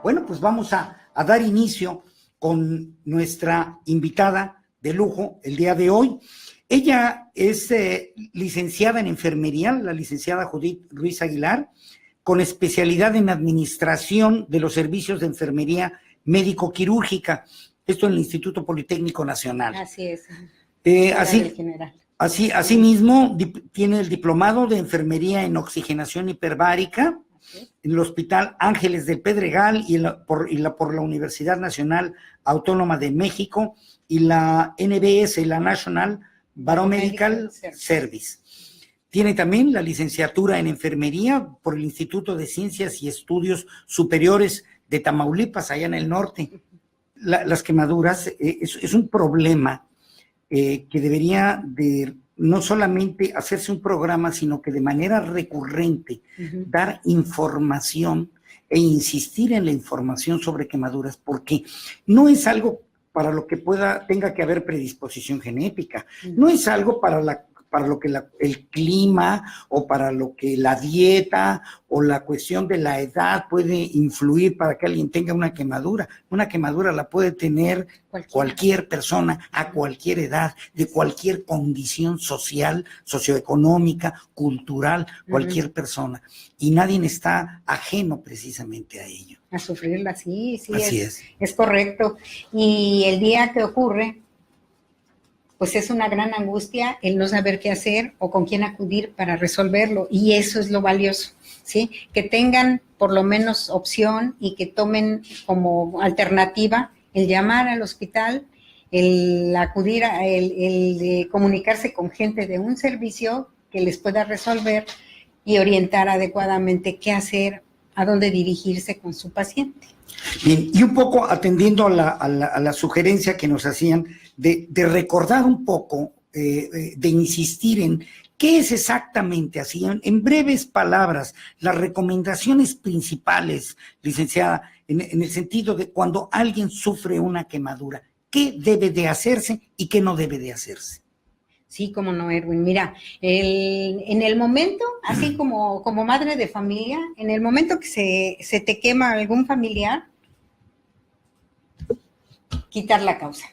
Bueno, pues vamos a dar inicio con nuestra invitada de lujo el día de hoy. Ella es licenciada en enfermería, la licenciada Judith Ruiz Aguilar, con especialidad en administración de los servicios de enfermería médico-quirúrgica, esto en el Instituto Politécnico Nacional. Así es. Asimismo, tiene el diplomado de enfermería en oxigenación hiperbárica en el Hospital Ángeles del Pedregal por la Universidad Nacional Autónoma de México y la NBS, la National Biomedical Service. Tiene también la licenciatura en enfermería por el Instituto de Ciencias y Estudios Superiores de Tamaulipas, allá en el norte. Las quemaduras es un problema que debería de no solamente hacerse un programa, sino que de manera recurrente dar información e insistir en la información sobre quemaduras, porque no es algo para lo que tenga que haber predisposición genética, no es algo para lo que el clima o para lo que la dieta o la cuestión de la edad puede influir para que alguien tenga una quemadura. Una quemadura la puede tener cualquier persona a cualquier edad, de cualquier condición social, socioeconómica, cultural, cualquier persona. Y nadie está ajeno precisamente a ello. A sufrirla, sí, Así es correcto. Y el día que ocurre, pues es una gran angustia el no saber qué hacer o con quién acudir para resolverlo, y eso es lo valioso, ¿sí? Que tengan por lo menos opción y que tomen como alternativa el llamar al hospital, el acudir, el comunicarse con gente de un servicio que les pueda resolver y orientar adecuadamente qué hacer, a dónde dirigirse con su paciente. Bien, y un poco atendiendo a la sugerencia que nos hacían de recordar un poco, de insistir en qué es exactamente, así en breves palabras, las recomendaciones principales, licenciada, en el sentido de cuando alguien sufre una quemadura, qué debe de hacerse y qué no debe de hacerse. Sí, cómo no, Erwin. Mira, en el momento, así como madre de familia, en el momento que se te quema algún familiar, quitar la causa,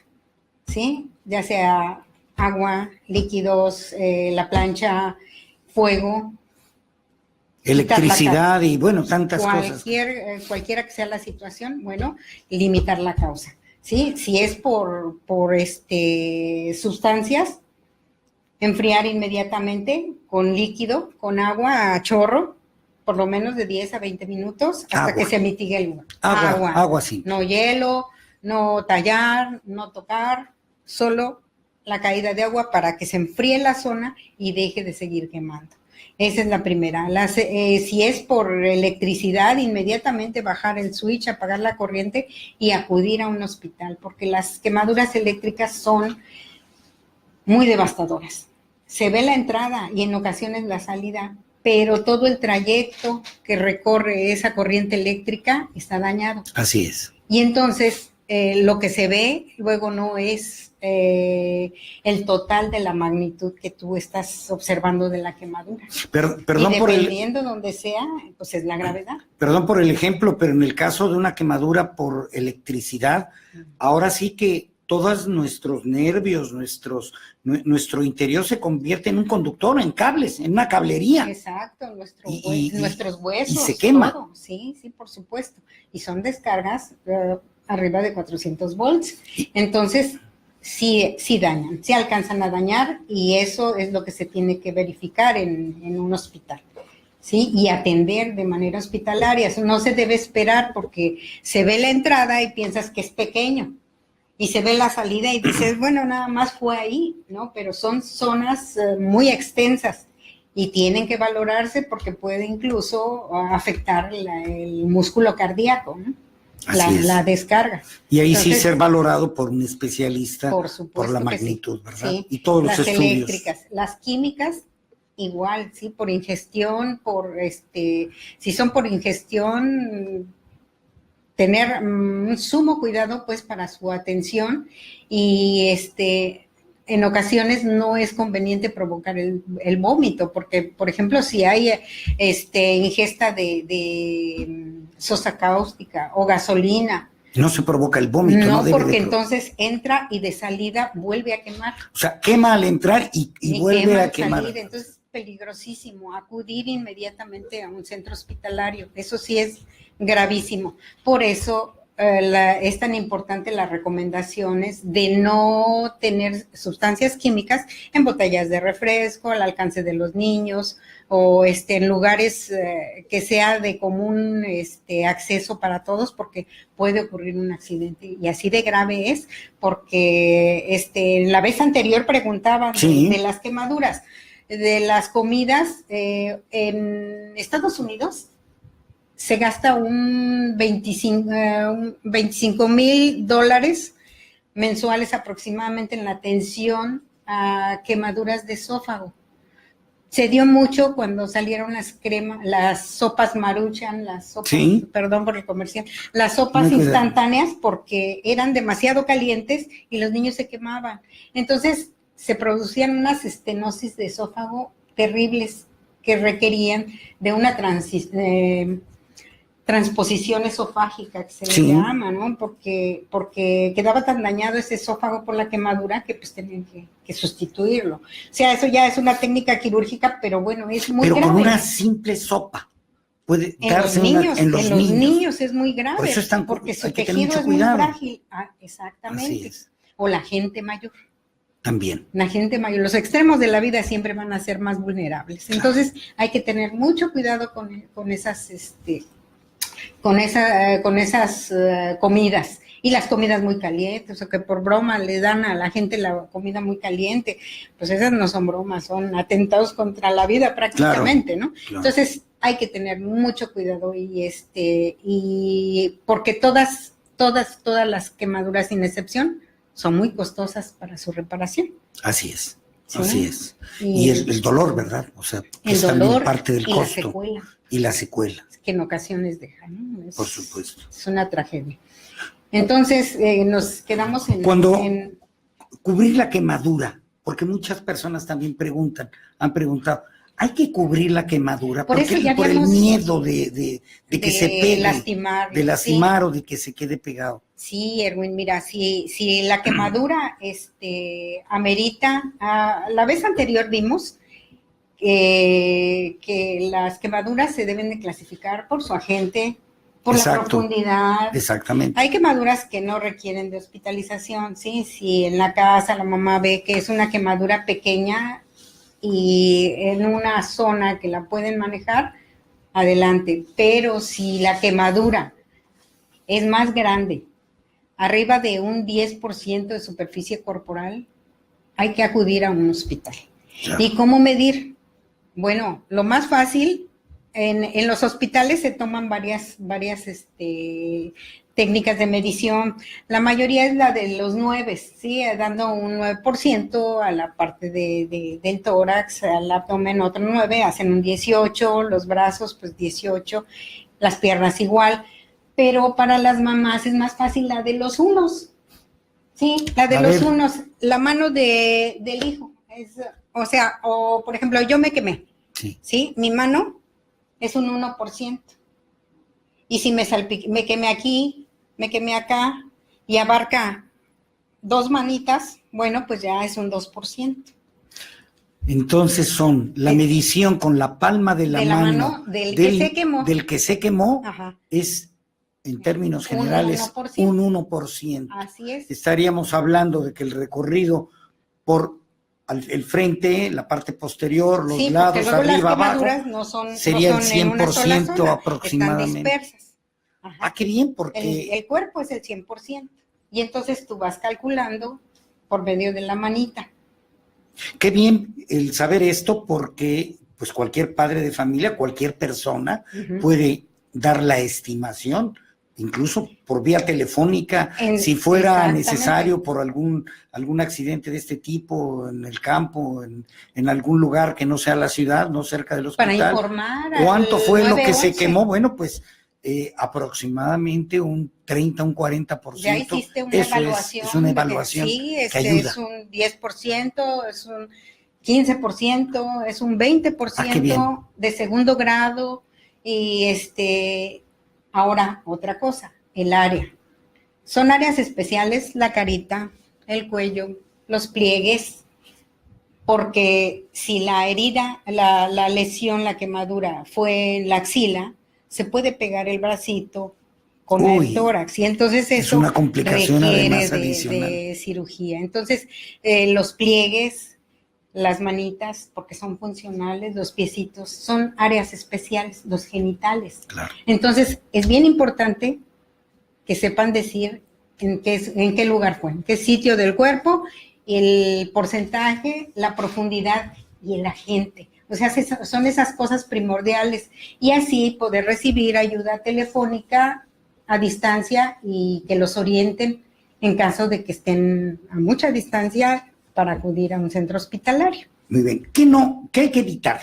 ¿sí? Ya sea agua, líquidos, la plancha, fuego. Electricidad y, bueno, tantas cosas. Cualquiera que sea la situación, bueno, limitar la causa, ¿sí? Si es por sustancias, enfriar inmediatamente con líquido, con agua a chorro, por lo menos de 10 a 20 minutos hasta que se mitigue el humo. Agua, sí. No hielo, no tallar, no tocar, solo la caída de agua para que se enfríe la zona y deje de seguir quemando. Esa es la primera. Si es por electricidad, inmediatamente bajar el switch, apagar la corriente y acudir a un hospital, porque las quemaduras eléctricas son muy devastadoras. Se ve la entrada y en ocasiones la salida, pero todo el trayecto que recorre esa corriente eléctrica está dañado. Así es. Y entonces lo que se ve luego no es el total de la magnitud que tú estás observando de la quemadura. Perdón y dependiendo donde sea, pues es la gravedad. Perdón por el ejemplo, pero en el caso de una quemadura por electricidad, ahora sí que todos nuestros nervios, nuestro interior se convierte en un conductor, en cables, en una cablería. Exacto, nuestros huesos. Y se quema. Todo. Sí, por supuesto. Y son descargas arriba de 400 volts. Entonces, sí dañan, sí alcanzan a dañar, y eso es lo que se tiene que verificar en un hospital. ¿Sí? Y atender de manera hospitalaria. Eso no se debe esperar, porque se ve la entrada y piensas que es pequeño. Y se ve la salida y dices, bueno, nada más fue ahí, ¿no? Pero son zonas muy extensas y tienen que valorarse porque puede incluso afectar el músculo cardíaco, ¿no? La descarga. Y ahí entonces, sí ser valorado por un especialista por la magnitud, sí, ¿verdad? Sí. Y todos los estudios. Las eléctricas, las químicas, igual, ¿sí? Por ingestión, si son por ingestión, tener un sumo cuidado pues para su atención y en ocasiones no es conveniente provocar el vómito, porque, por ejemplo, si hay ingesta de sosa cáustica o gasolina. No se provoca el vómito, no, no debe porque entonces entra y de salida vuelve a quemar. O sea, quema al entrar y vuelve a quemar. Salir, entonces es peligrosísimo. Acudir inmediatamente a un centro hospitalario, eso sí es gravísimo. Por eso es tan importante las recomendaciones de no tener sustancias químicas en botellas de refresco, al alcance de los niños, o en lugares que sea de común acceso para todos, porque puede ocurrir un accidente, y así de grave es, porque la vez anterior preguntaban de las quemaduras, de las comidas. En Estados Unidos se gasta un $25,000 mensuales aproximadamente en la atención a quemaduras de esófago. Se dio mucho cuando salieron las sopas Maruchan, perdón por el comercial, las sopas instantáneas, porque eran demasiado calientes y los niños se quemaban. Entonces se producían unas estenosis de esófago terribles que requerían de una transposición esofágica, que se le llama, ¿no? Porque quedaba tan dañado ese esófago por la quemadura que pues tenían que sustituirlo. O sea, eso ya es una técnica quirúrgica, pero bueno, es muy grave. Pero con una simple sopa puede darse en los niños es muy grave, por eso porque su tejido es muy frágil. Exactamente. Así es. O la gente mayor. También. La gente mayor, los extremos de la vida siempre van a ser más vulnerables. Claro. Entonces hay que tener mucho cuidado con esas comidas, y las comidas muy calientes, o que por broma le dan a la gente la comida muy caliente, pues esas no son bromas, son atentados contra la vida prácticamente, claro, ¿no? Claro. Entonces hay que tener mucho cuidado, y porque todas las quemaduras sin excepción son muy costosas para su reparación. Así es. ¿Sí? Así es. Y el dolor, ¿verdad? O sea, es también parte del costo. Y la secuela. Que en ocasiones dejan, ¿no? Por supuesto. Es una tragedia. Entonces, nos quedamos en cubrir la quemadura, porque muchas personas también han preguntado, ¿hay que cubrir la quemadura? Por el miedo de que se pegue, de lastimar, sí, o de que se quede pegado. Sí, Erwin, mira, si la quemadura amerita, la vez anterior vimos que las quemaduras se deben de clasificar por su agente, por la profundidad. Exactamente. Hay quemaduras que no requieren de hospitalización, ¿sí? Si en la casa la mamá ve que es una quemadura pequeña y en una zona que la pueden manejar, adelante. Pero si la quemadura es más grande, arriba de un 10% de superficie corporal, hay que acudir a un hospital. Claro. ¿Y cómo medir? Bueno, lo más fácil, en los hospitales se toman varias técnicas de medición. La mayoría es la de los 9, ¿sí? Dando un 9% a la parte del tórax, al abdomen otro 9, hacen un 18, los brazos pues 18, las piernas igual. Pero para las mamás es más fácil la de los unos, ¿sí? La de los unos, la mano del hijo. O por ejemplo, yo me quemé, ¿sí? Mi mano es un 1%. Y si me quemé aquí, me quemé acá, y abarca 2 manitas, bueno, pues ya es un 2%. Entonces son la medición con la palma de la mano del que se quemó. Del que se quemó. Ajá. Es, en términos generales, un 1%. Así es. Estaríamos hablando de que el recorrido por el frente, la parte posterior, los lados, arriba, abajo, sería el 100% aproximadamente. Están dispersas. Ajá. Qué bien, porque el cuerpo es el 100%. Y entonces tú vas calculando por medio de la manita. Qué bien el saber esto, porque pues cualquier padre de familia, cualquier persona puede dar la estimación, incluso por vía telefónica, si fuera necesario por algún accidente de este tipo en el campo, en algún lugar que no sea la ciudad, no cerca del hospital. Para informar. ¿Cuánto fue lo que se quemó? Bueno, pues aproximadamente un 30, un 40%. Ya hiciste una Eso evaluación. es una evaluación Sí, que ayuda. es un 10%, es un 15%, es un 20% de segundo grado. Y ahora, otra cosa, el área. Son áreas especiales, la carita, el cuello, los pliegues, porque si la herida, la lesión, la quemadura fue en la axila, se puede pegar el bracito con el tórax, y entonces es eso una complicación requiere además adicional. de cirugía. Entonces, los pliegues, las manitas, porque son funcionales, los piecitos, son áreas especiales, los genitales. Claro. Entonces, es bien importante que sepan decir en qué lugar fue, en qué sitio del cuerpo, el porcentaje, la profundidad y el agente. O sea, son esas cosas primordiales. Y así poder recibir ayuda telefónica a distancia y que los orienten en caso de que estén a mucha distancia para acudir a un centro hospitalario. Muy bien. ¿Qué hay que evitar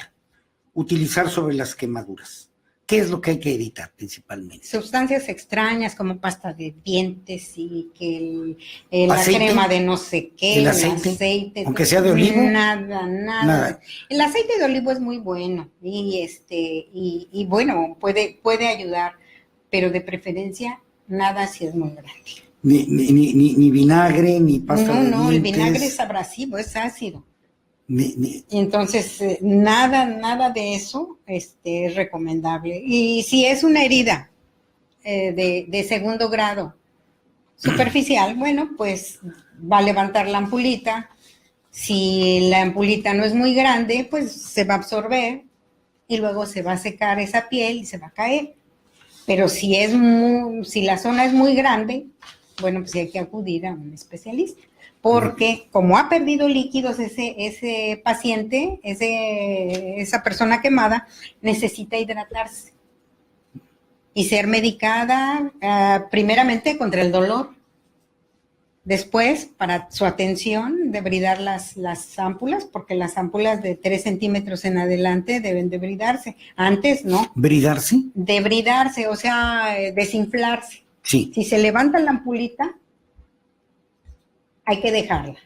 utilizar sobre las quemaduras? ¿Qué es lo que hay que evitar principalmente? Sustancias extrañas como pasta de dientes y que la crema de no sé qué, el aceite, aunque sea de olivo. Nada. El aceite de olivo es muy bueno y bueno, puede ayudar, pero de preferencia nada si es muy grande. Ni vinagre, ni pasta de dientes. No, el vinagre es abrasivo, es ácido. Y entonces, nada de eso es recomendable. Y si es una herida de segundo grado superficial, bueno, pues va a levantar la ampulita. Si la ampulita no es muy grande, pues se va a absorber y luego se va a secar esa piel y se va a caer. Pero si la zona es muy grande, bueno, pues hay que acudir a un especialista. Porque como ha perdido líquidos ese paciente, esa persona quemada, necesita hidratarse y ser medicada primeramente contra el dolor. Después, para su atención, debridar las ámpulas, porque las ámpulas de 3 centímetros en adelante deben debridarse. Antes, no. ¿Bridarse? Debridarse, o sea, desinflarse. Sí. Si se levanta la ampulita, hay que dejarla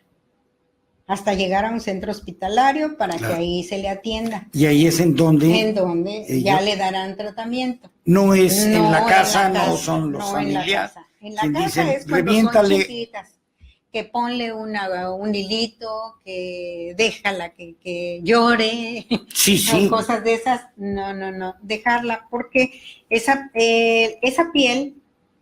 hasta llegar a un centro hospitalario para que ahí se le atienda. Y ahí es en donde ya le darán tratamiento. No es en la casa, no son los familiares. En la casa es cuando son chiquitas, que ponle un hilito, que déjala que llore, sí. Cosas de esas. No, dejarla, porque esa piel,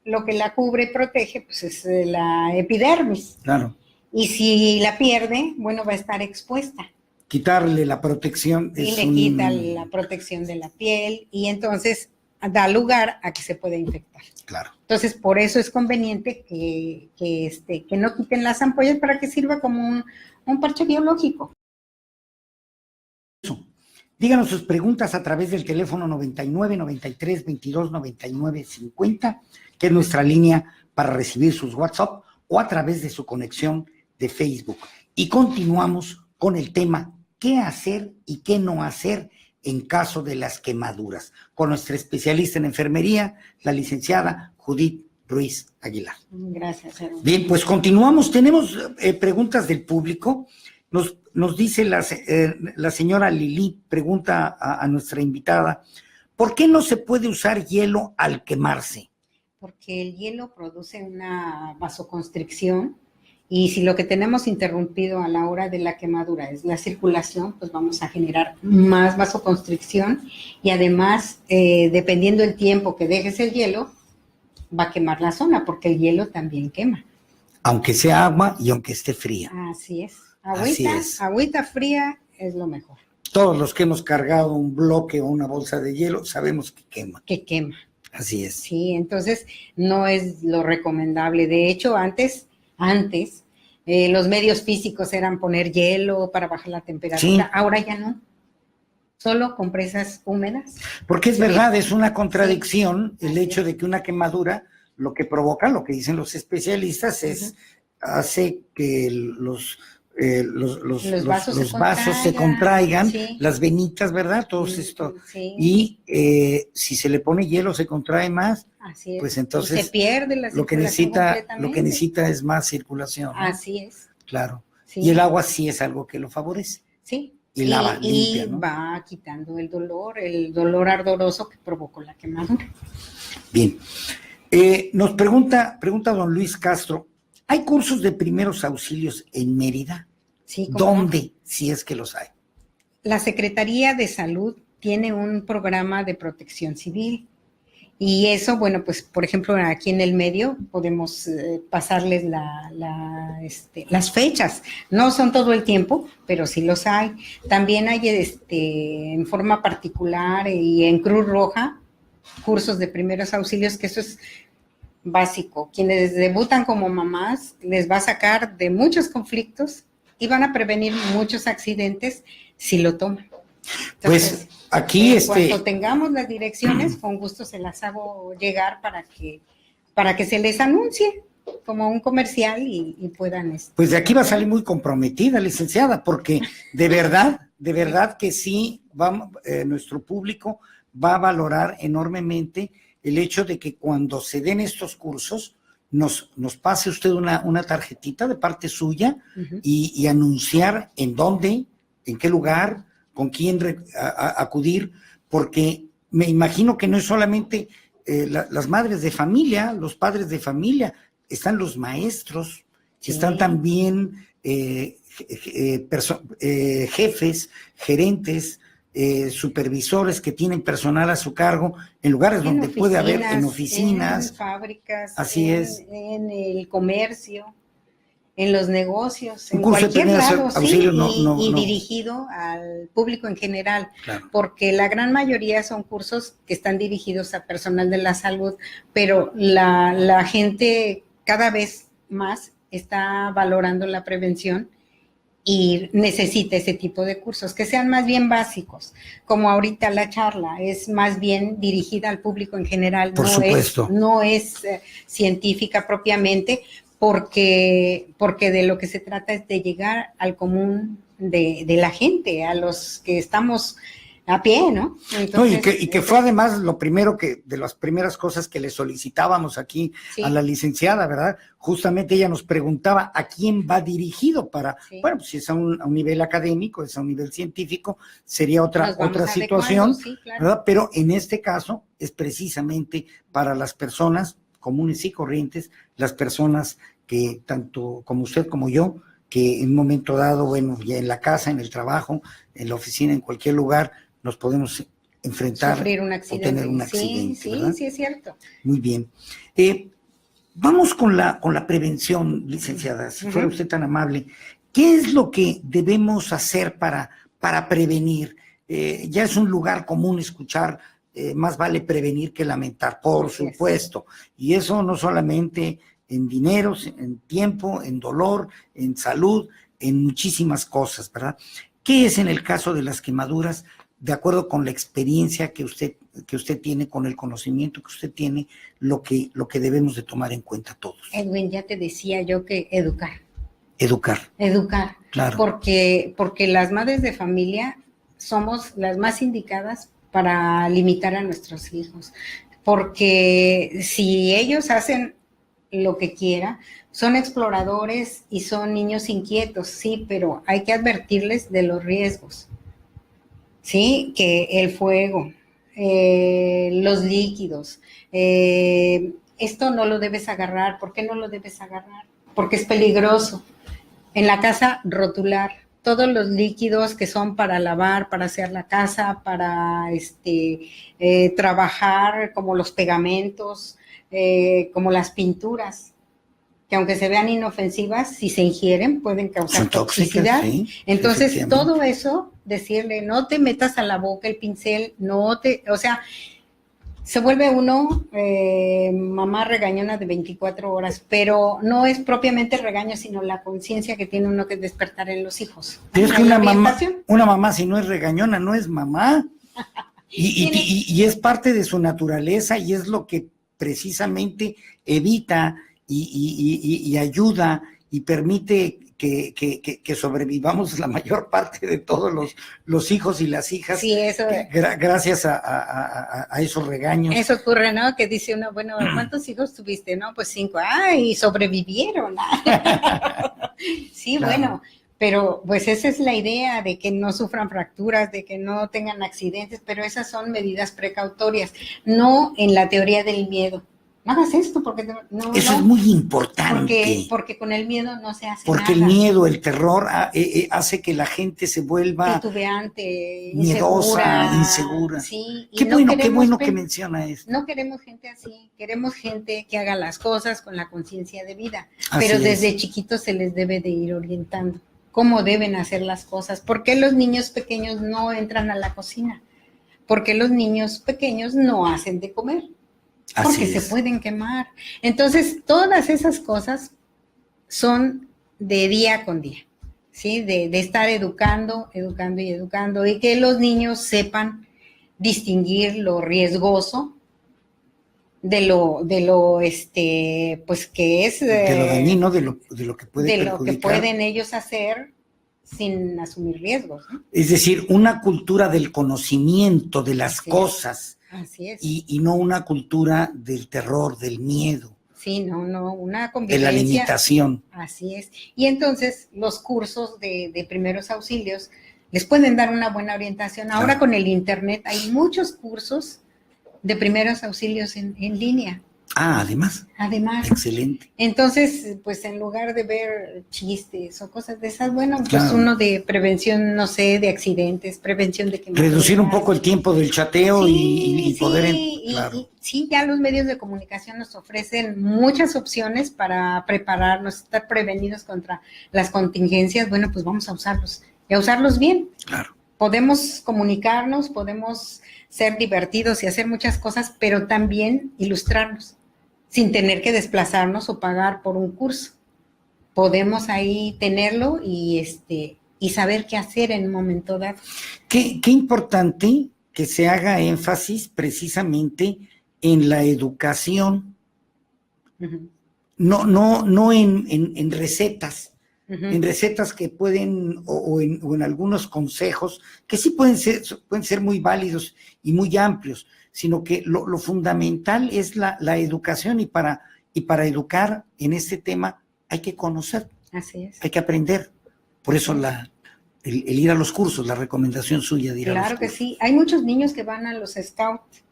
lo que la cubre y protege, pues es la epidermis. Claro. Y si la pierde, bueno, va a estar expuesta. Quitarle la protección. Quita la protección de la piel y entonces da lugar a que se pueda infectar. Claro. Entonces, por eso es conveniente que no quiten las ampollas para que sirva como un parche biológico. Díganos sus preguntas a través del teléfono 99 93 22 99 50, que es nuestra línea para recibir sus WhatsApp, o a través de su conexión de Facebook. Y continuamos con el tema ¿qué hacer y qué no hacer en caso de las quemaduras? Con nuestra especialista en enfermería, la licenciada Judith Ruiz Aguilar. Gracias, hermano. Bien, pues continuamos. Tenemos preguntas del público. Nos dice la señora Lili, pregunta a nuestra invitada, ¿por qué no se puede usar hielo al quemarse? Porque el hielo produce una vasoconstricción. Y si lo que tenemos interrumpido a la hora de la quemadura es la circulación, pues vamos a generar más vasoconstricción y además, dependiendo del tiempo que dejes el hielo, va a quemar la zona, porque el hielo también quema. Aunque sea agua y aunque esté fría. Así es. Agüita fría es lo mejor. Todos los que hemos cargado un bloque o una bolsa de hielo sabemos que quema. Que quema. Así es. Sí, entonces no es lo recomendable. De hecho, antes los medios físicos eran poner hielo para bajar la temperatura. Sí. Ahora ya no. Solo compresas húmedas. Porque es verdad, es una contradicción el hecho de que una quemadura, lo que provoca, lo que dicen los especialistas, es hace que los Los vasos los se vasos se contraigan, contraigan, sí. las venitas, ¿verdad? Todo esto. Sí. Y si se le pone hielo se contrae más, Así es. pues Y entonces se pierde la lo que circulación lo que necesita es más circulación, ¿no? Así es. Claro. Sí. Y el agua sí es algo que lo favorece. Sí. Y lava, limpia, y ¿no? va quitando el dolor ardoroso que provocó la quemadura. Bien. Nos pregunta don Luis Castro, ¿hay cursos de primeros auxilios en Mérida? Sí, ¿cómo ¿Dónde? no? Si es que los hay. La Secretaría de Salud tiene un programa de protección civil. Y eso, bueno, pues por ejemplo aquí en el medio podemos pasarles las fechas. No son todo el tiempo, pero sí los hay. También hay en forma particular y en Cruz Roja cursos de primeros auxilios, que eso es básico. Quienes debutan como mamás les va a sacar de muchos conflictos y van a prevenir muchos accidentes si lo toman. Entonces, pues aquí cuando tengamos las direcciones, con gusto se las hago llegar para que se les anuncie como un comercial y puedan. Pues de aquí va a salir muy comprometida, licenciada, porque de verdad que sí, nuestro público va a valorar enormemente el hecho de que cuando se den estos cursos nos pase usted una tarjetita de parte suya y anunciar en dónde, en qué lugar, con quién acudir, porque me imagino que no es solamente las madres de familia, los padres de familia, están los maestros, sí. Están también jefes, gerentes, supervisores que tienen personal a su cargo en lugares donde puede haber, en oficinas, en fábricas, así es, en el comercio, en los negocios, un en curso cualquier de lado, auxilio, sí, no. Dirigido al público en general, claro. Porque la gran mayoría son cursos que están dirigidos a personal de la salud, pero la gente cada vez más está valorando la prevención y necesita ese tipo de cursos, que sean más bien básicos, como ahorita la charla es más bien dirigida al público en general, por supuesto. No es científica propiamente, porque de lo que se trata es de llegar al común de la gente, a los que estamos a pie, ¿no? Entonces, no, y que fue además lo primero de las primeras cosas que le solicitábamos aquí a la licenciada, ¿verdad? Justamente ella nos preguntaba a quién va dirigido bueno, pues si es a un nivel académico, es a un nivel científico, sería otra situación, claro. ¿Verdad? Pero en este caso es precisamente para las personas comunes y corrientes, las personas que tanto como usted como yo, que en un momento dado, bueno, ya en la casa, en el trabajo, en la oficina, en cualquier lugar, nos podemos enfrentar o tener un accidente. Sí, es cierto. Muy bien. Vamos con la prevención, licenciada, si fuera usted tan amable. ¿Qué es lo que debemos hacer para prevenir? Ya es un lugar común escuchar, más vale prevenir que lamentar, por supuesto. Y eso no solamente en dinero, en tiempo, en dolor, en salud, en muchísimas cosas, ¿verdad? ¿Qué es en el caso de las quemaduras, de acuerdo con la experiencia que usted tiene, con el conocimiento que usted tiene, lo que debemos de tomar en cuenta todos? Edwin, ya te decía yo que educar. Claro. Porque las madres de familia somos las más indicadas para limitar a nuestros hijos. Porque si ellos hacen lo que quiera, son exploradores y son niños inquietos, sí, pero hay que advertirles de los riesgos. Sí, que el fuego, los líquidos, esto no lo debes agarrar. ¿Por qué no lo debes agarrar? Porque es peligroso. En la casa, rotular todos los líquidos que son para lavar, para hacer la casa, para trabajar, como los pegamentos, como las pinturas, que aunque se vean inofensivas, si se ingieren pueden causar toxicidad. Sí, entonces, todo eso, decirle, no te metas a la boca el pincel, o sea, se vuelve uno mamá regañona de 24 horas, pero no es propiamente regaño, sino la conciencia que tiene uno que despertar en los hijos. Pero es que una mamá, si no es regañona, no es mamá. Y es parte de su naturaleza y es lo que precisamente evita y ayuda y permite que sobrevivamos la mayor parte de todos los hijos y las hijas. Sí, eso. Gracias a esos regaños. Eso ocurre, ¿no? Que dice uno, bueno, ¿cuántos hijos tuviste? No, pues 5. ¡Ay, sobrevivieron! Sí, Claro. Bueno, pero pues esa es la idea de que no sufran fracturas, de que no tengan accidentes, pero esas son medidas precautorias, no en la teoría del miedo. No hagas esto porque Eso es muy importante. porque con el miedo no se hace porque nada. el miedo, el terror hace que la gente se vuelva titubeante, miedosa, insegura. Sí, y Qué no bueno que menciona esto. No queremos gente así, queremos gente que haga las cosas con la conciencia de vida, Así pero es. desde chiquitos se les debe de ir orientando cómo deben hacer las cosas. ¿Por qué los niños pequeños no entran a la cocina? ¿Por qué los niños pequeños no hacen de comer? Porque se pueden quemar. Entonces, todas esas cosas son de día con día, ¿sí? De estar educando y que los niños sepan distinguir lo riesgoso de lo pues que es de lo dañino, de lo que puede de perjudicar. lo que pueden ellos hacer sin asumir riesgos, ¿no? Es decir, una cultura del conocimiento de las Así cosas. Así es. Y no una cultura del terror, del miedo. Sí, no, una convivencia. De la limitación. Así es. Y entonces los cursos de primeros auxilios les pueden dar una buena orientación. Ahora Claro. con el internet hay muchos cursos de primeros auxilios en línea. Además. Excelente. Entonces, pues en lugar de ver chistes o cosas de esas, bueno, pues Claro. uno de prevención, no sé, de accidentes, prevención de quemaduras. Reducir un poco el tiempo del chateo y poder... Claro. Sí, ya los medios de comunicación nos ofrecen muchas opciones para prepararnos, estar prevenidos contra las contingencias. Bueno, pues vamos a usarlos y a usarlos bien. Claro. Podemos comunicarnos, podemos ser divertidos y hacer muchas cosas, pero también ilustrarnos, sin tener que desplazarnos o pagar por un curso. Podemos ahí tenerlo y saber qué hacer en un momento dado. Qué importante que se haga énfasis precisamente en la educación, Uh-huh. no en recetas. Uh-huh. En recetas que pueden, o en algunos consejos, que sí pueden ser muy válidos y muy amplios, sino que lo fundamental es la educación, y para educar en este tema hay que conocer. Así es. Hay que aprender. Por eso el ir a los cursos, la recomendación suya de ir a los cursos. Claro que sí. Hay muchos niños que van a los scouts.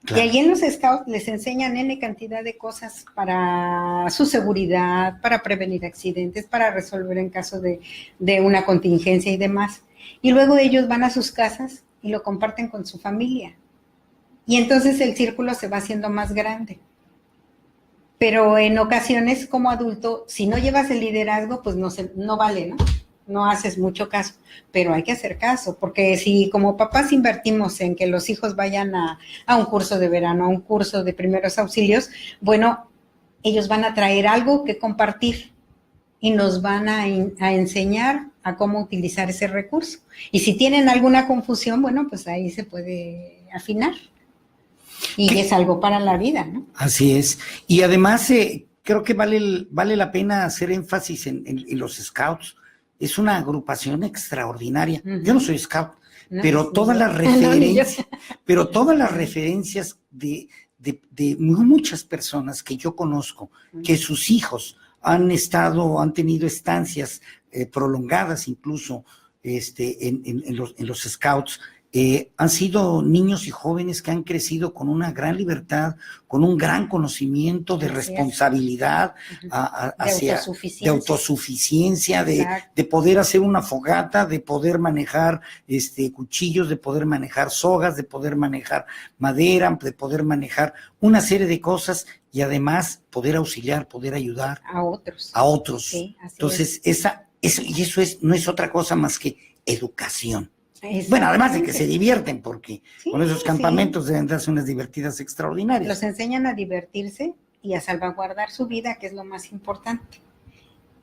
Claro. Y allí en los scouts les enseñan N cantidad de cosas para su seguridad, para prevenir accidentes, para resolver en caso de una contingencia y demás. Y luego ellos van a sus casas y lo comparten con su familia. Y entonces el círculo se va haciendo más grande. Pero en ocasiones como adulto, si no llevas el liderazgo, pues no vale, ¿no? No haces mucho caso, pero hay que hacer caso, porque si como papás invertimos en que los hijos vayan a un curso de verano, a un curso de primeros auxilios, bueno, ellos van a traer algo que compartir y nos van a enseñar a cómo utilizar ese recurso. Y si tienen alguna confusión, bueno, pues ahí se puede afinar. Y es algo para la vida, ¿no? Así es. Y además creo que vale la pena hacer énfasis en los scouts. Es una agrupación extraordinaria. Uh-huh. Yo no soy scout, pero todas las referencias de muchas personas que yo conozco, que sus hijos han tenido estancias prolongadas incluso en los scouts, han sido niños y jóvenes que han crecido con una gran libertad, con un gran conocimiento de responsabilidad, de autosuficiencia, de poder hacer una fogata, de poder manejar cuchillos, de poder manejar sogas, de poder manejar madera, de poder manejar una serie de cosas, y además poder auxiliar, poder ayudar a otros. Sí, entonces, eso no es otra cosa más que educación. Bueno, además de que se divierten, porque con esos campamentos deben darse unas divertidas extraordinarias. Los enseñan a divertirse y a salvaguardar su vida, que es lo más importante.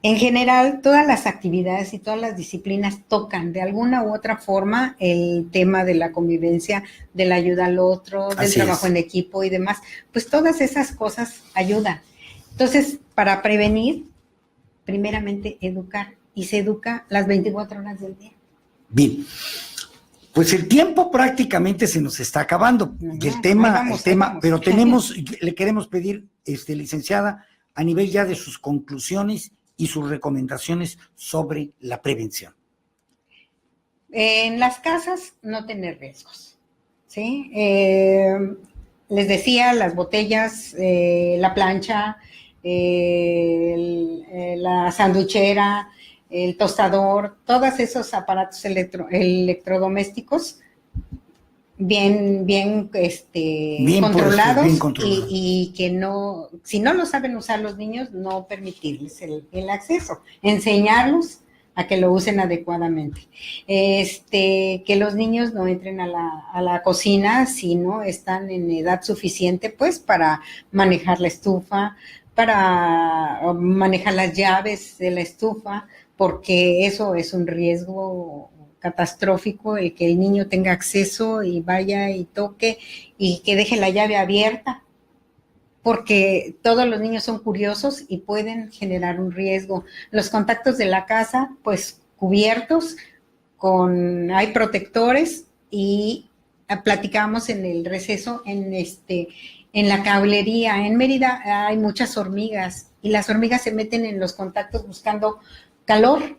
En general, todas las actividades y todas las disciplinas tocan de alguna u otra forma el tema de la convivencia, de la ayuda al otro, del trabajo en equipo y demás. Pues todas esas cosas ayudan. Entonces, para prevenir, primeramente educar. y se educa las 24 horas del día. Bien, pues el tiempo prácticamente se nos está acabando. Y el tema, pero le queremos pedir, licenciada, a nivel ya de sus conclusiones y sus recomendaciones sobre la prevención. En las casas no tener riesgos, ¿sí? Les decía, las botellas, la plancha, la sanduchera, el tostador, todos esos aparatos electrodomésticos bien controlados, bien controlados. Y que no, si no lo saben usar los niños, no permitirles el acceso, enseñarlos a que lo usen adecuadamente. Que los niños no entren a la cocina si no están en edad suficiente, pues, para manejar la estufa, para manejar las llaves de la estufa, porque eso es un riesgo catastrófico, el que el niño tenga acceso y vaya y toque y que deje la llave abierta, porque todos los niños son curiosos y pueden generar un riesgo. Los contactos de la casa, pues cubiertos, hay protectores, y platicamos en el receso en la cablería. En Mérida hay muchas hormigas y las hormigas se meten en los contactos buscando calor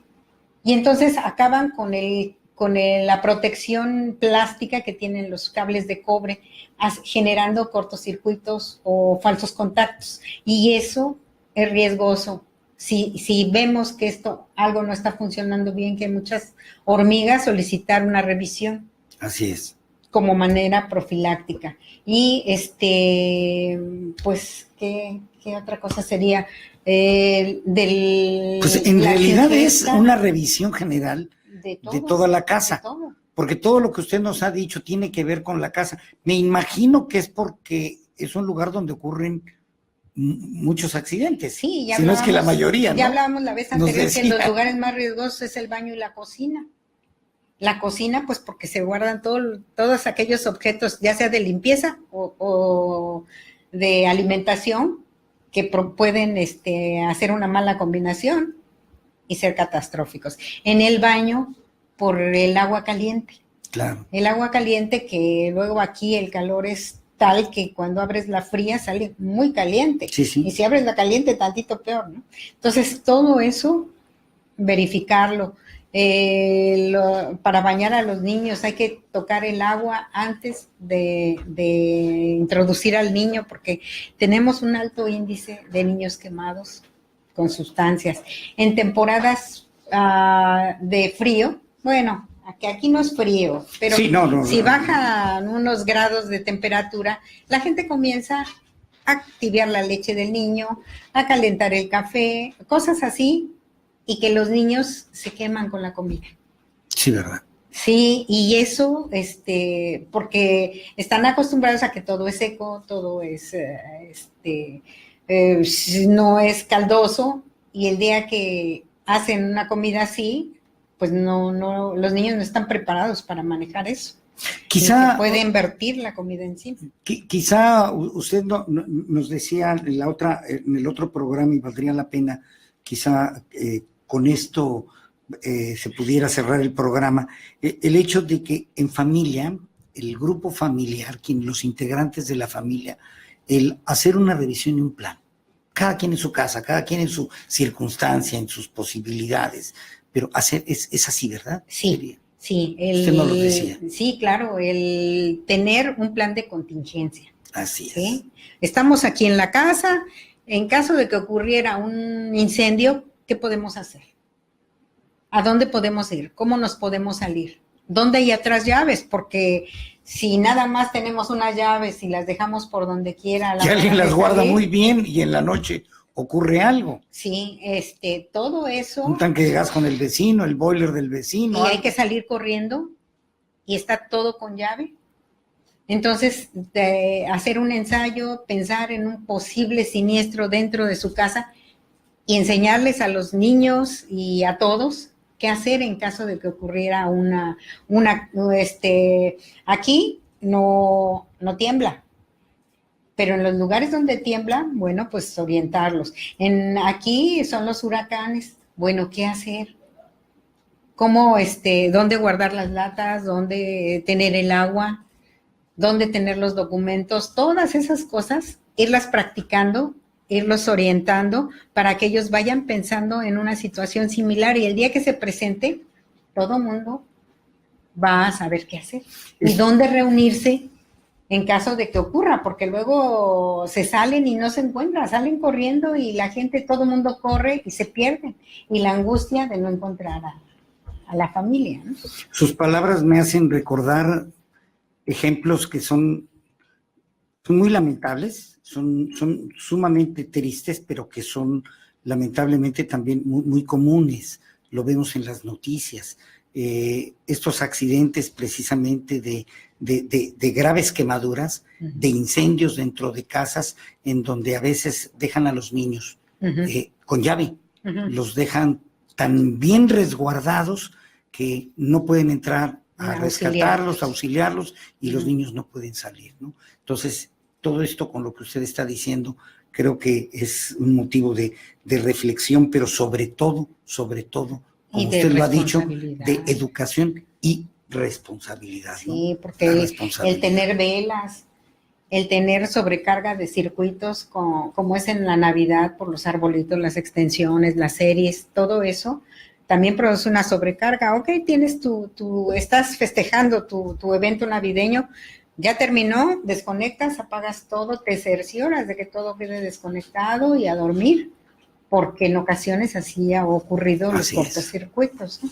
y entonces acaban con la protección plástica que tienen los cables de cobre, generando cortocircuitos o falsos contactos, y eso es riesgoso. Si vemos que algo no está funcionando bien, que hay muchas hormigas, solicitar una revisión. Así es. Como manera profiláctica. Y pues, ¿qué otra cosa sería? Pues en realidad es una revisión general de toda la casa, porque todo lo que usted nos ha dicho tiene que ver con la casa. Me imagino que es porque es un lugar donde ocurren muchos accidentes. Sí, si no es que la mayoría, ¿no? Ya hablábamos la vez anterior que los lugares más riesgosos es el baño y la cocina. La cocina, pues porque se guardan todos aquellos objetos, ya sea de limpieza o de alimentación, que pueden hacer una mala combinación y ser catastróficos. En el baño, por el agua caliente. Claro. El agua caliente, que luego aquí el calor es tal que cuando abres la fría sale muy caliente. Sí, sí. Y si abres la caliente, tantito peor, ¿no? Entonces, todo eso, verificarlo. Para bañar a los niños hay que tocar el agua antes de introducir al niño, porque tenemos un alto índice de niños quemados con sustancias. En temporadas de frío, bueno, aquí no es frío, pero sí, si bajan unos grados de temperatura, la gente comienza a tibiar la leche del niño, a calentar el café, cosas así, y que los niños se queman con la comida. Sí, ¿verdad? Sí, y eso, porque están acostumbrados a que todo es seco, todo es, no es caldoso, y el día que hacen una comida así, pues no, los niños no están preparados para manejar eso. Quizá pueden vertir la comida encima. Quizá usted nos decía en el otro programa, y valdría la pena, quizá con esto se pudiera cerrar el programa, el hecho de que en familia, el grupo familiar, los integrantes de la familia, el hacer una revisión y un plan. Cada quien en su casa, cada quien en su circunstancia, en sus posibilidades, pero es así, ¿verdad? Sí. Sí, usted nos lo decía. Sí, claro, el tener un plan de contingencia. Así ¿sí? Estamos aquí en la casa, en caso de que ocurriera un incendio, ¿qué podemos hacer? ¿A dónde podemos ir? ¿Cómo nos podemos salir? ¿Dónde hay atrás llaves? Porque si nada más tenemos unas llaves y las dejamos por donde quiera. Y alguien las guarda muy bien y en la noche ocurre algo. Sí, todo eso. Un tanque de gas con el vecino, el boiler del vecino. Y hay que salir corriendo y está todo con llave. Entonces, hacer un ensayo, pensar en un posible siniestro dentro de su casa y enseñarles a los niños y a todos qué hacer en caso de que ocurriera aquí no tiembla. Pero en los lugares donde tiembla, bueno, pues orientarlos. Aquí son los huracanes. Bueno, ¿qué hacer? cómo, dónde guardar las latas, dónde tener el agua, dónde tener los documentos, todas esas cosas, irlas practicando, irlos orientando para que ellos vayan pensando en una situación similar y el día que se presente, todo mundo va a saber qué hacer y dónde reunirse en caso de que ocurra, porque luego se salen y no se encuentran, salen corriendo y la gente, todo el mundo corre y se pierden, y la angustia de no encontrar a la familia, ¿no? Sus palabras me hacen recordar ejemplos que son muy lamentables, son sumamente tristes, pero que son lamentablemente también muy comunes, lo vemos en las noticias. Estos accidentes precisamente de graves quemaduras, de incendios dentro de casas en donde a veces dejan a los niños con llave, los dejan tan bien resguardados que no pueden entrar a rescatarlos, a auxiliarlos, y los niños no pueden salir, ¿no? Entonces, todo esto con lo que usted está diciendo, creo que es un motivo de reflexión, pero sobre todo, como usted lo ha dicho, de educación y responsabilidad, ¿no? Sí, porque el tener velas, el tener sobrecarga de circuitos como es en la Navidad por los arbolitos, las extensiones, las series, todo eso también produce una sobrecarga. Ok, tienes estás festejando tu evento navideño, ya terminó, desconectas, apagas todo, te cercioras de que todo quede desconectado y a dormir, porque en ocasiones así ha ocurrido los cortocircuitos, ¿no?